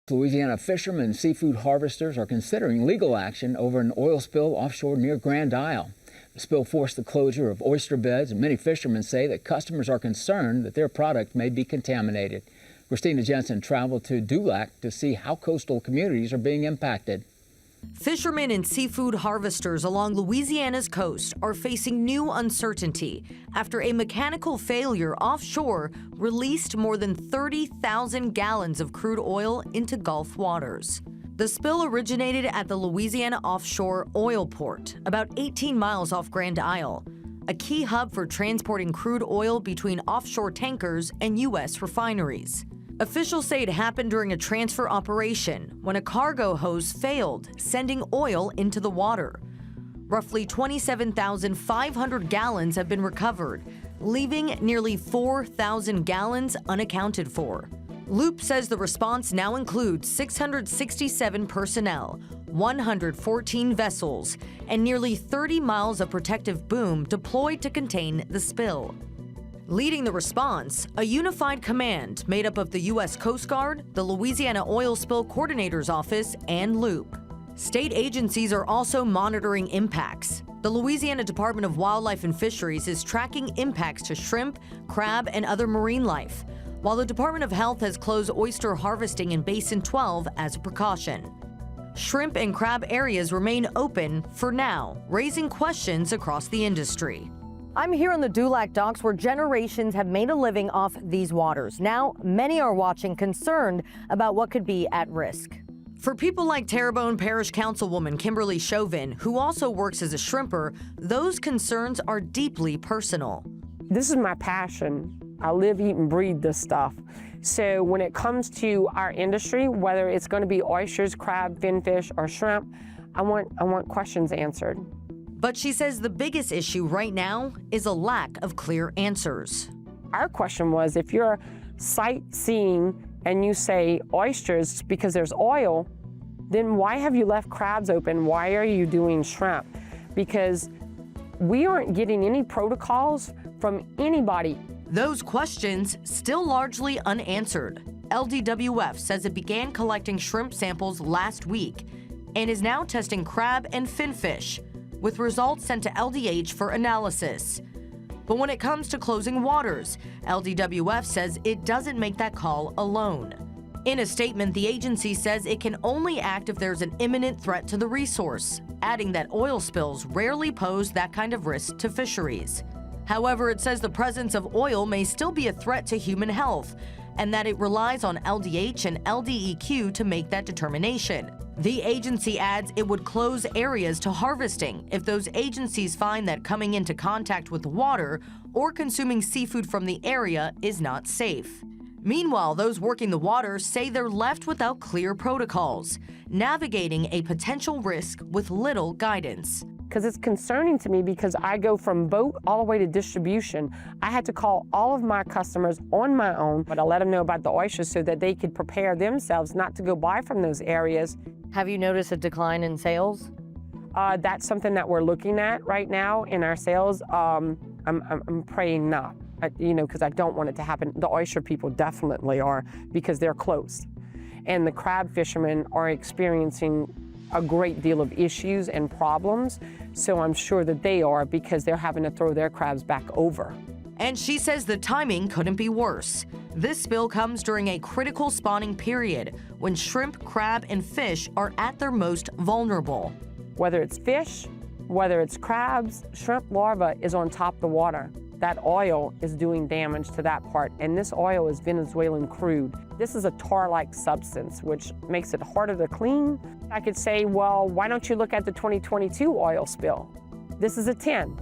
Louisiana fishermen and seafood harvesters are considering legal action over an oil spill offshore near Grand Isle. The spill forced the closure of oyster beds, and many fishermen say that customers are concerned that their product may be contaminated. Christina Jensen traveled to Dulac to see how coastal communities are being impacted. Fishermen and seafood harvesters along Louisiana's coast are facing new uncertainty after a mechanical failure offshore released more than 30,000 gallons of crude oil into Gulf waters. The spill originated at the Louisiana offshore oil port, about 18 miles off Grand Isle, a key hub for transporting crude oil between offshore tankers and U.S. refineries. Officials say it happened during a transfer operation when a cargo hose failed, sending oil into the water. Roughly 27,500 gallons have been recovered, leaving nearly 4,000 gallons unaccounted for. Loop says the response now includes 667 personnel, 114 vessels, and nearly 30 miles of protective boom deployed to contain the spill. Leading the response, a unified command made up of the U.S. Coast Guard, the Louisiana Oil Spill Coordinator's Office, and Loop. State agencies are also monitoring impacts. The Louisiana Department of Wildlife and Fisheries is tracking impacts to shrimp, crab, and other marine life, while the Department of Health has closed oyster harvesting in Basin 12 as a precaution. Shrimp and crab areas remain open for now, raising questions across the industry. I'm here on the Dulac docks where generations have made a living off these waters. Now, many are watching, concerned about what could be at risk. For people like Terrebonne Parish Councilwoman Kimberly Chauvin, who also works as a shrimper, those concerns are deeply personal. This is my passion. I live, eat, and breathe this stuff. So when it comes to our industry, whether it's going to be oysters, crab, finfish, or shrimp, I want questions answered. But she says the biggest issue right now is a lack of clear answers. Our question was, if you're sightseeing and you say oysters because there's oil, then why have you left crabs open? Why are you doing shrimp? Because we aren't getting any protocols from anybody. Those questions still largely unanswered. LDWF says it began collecting shrimp samples last week and is now testing crab and finfish, with results sent to LDH for analysis. But when it comes to closing waters, LDWF says it doesn't make that call alone. In a statement, the agency says it can only act if there's an imminent threat to the resource, adding that oil spills rarely pose that kind of risk to fisheries. However, it says the presence of oil may still be a threat to human health, and that it relies on LDH and LDEQ to make that determination. The agency adds it would close areas to harvesting if those agencies find that coming into contact with the water or consuming seafood from the area is not safe. Meanwhile, those working the water say they're left without clear protocols, navigating a potential risk with little guidance. Because it's concerning to me because I go from boat all the way to distribution. I had to call all of my customers on my own, but I let them know about the oysters so that they could prepare themselves not to go buy from those areas. Have you noticed a decline in sales? That's something that we're looking at right now in our sales. I'm praying not, because I don't want it to happen. The oyster people definitely are because they're closed. And the crab fishermen are experiencing a great deal of issues and problems, so I'm sure that they are because they're having to throw their crabs back over. And she says the timing couldn't be worse. This spill comes during a critical spawning period when shrimp, crab, and fish are at their most vulnerable. Whether it's fish, whether it's crabs, shrimp larvae is on top of the water. That oil is doing damage to that part, and this oil is Venezuelan crude. This is a tar-like substance, which makes it harder to clean. I could say, well, why don't you look at the 2022 oil spill? This is a 10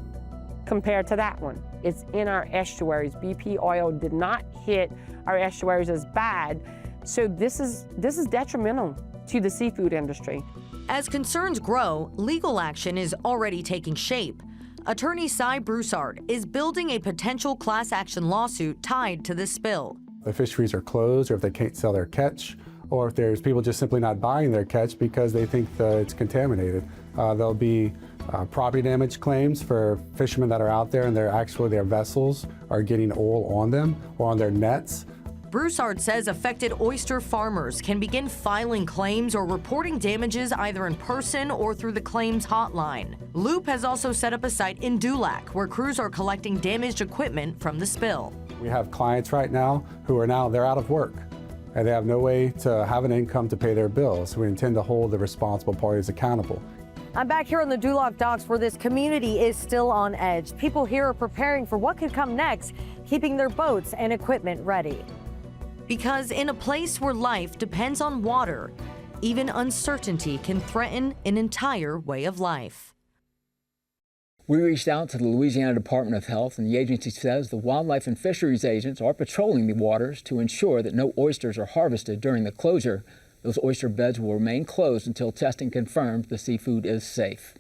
compared to that one. It's in our estuaries. BP oil did not hit our estuaries as bad, so this is detrimental to the seafood industry. As concerns grow, legal action is already taking shape. Attorney Cy Broussard is building a potential class action lawsuit tied to this spill. The fisheries are closed, or if they can't sell their catch, or if there's people just simply not buying their catch because they think that it's contaminated. There'll be property damage claims for fishermen that are out there and their vessels are getting oil on them or on their nets. Broussard says affected oyster farmers can begin filing claims or reporting damages either in person or through the claims hotline. Loop has also set up a site in Dulac where crews are collecting damaged equipment from the spill. We have clients right now who are they're out of work and they have no way to have an income to pay their bills. So we intend to hold the responsible parties accountable. I'm back here on the Dulac docks where this community is still on edge. People here are preparing for what could come next, keeping their boats and equipment ready. Because in a place where life depends on water, even uncertainty can threaten an entire way of life. We reached out to the Louisiana Department of Health, and the agency says the wildlife and fisheries agents are patrolling the waters to ensure that no oysters are harvested during the closure. Those oyster beds will remain closed until testing confirms the seafood is safe.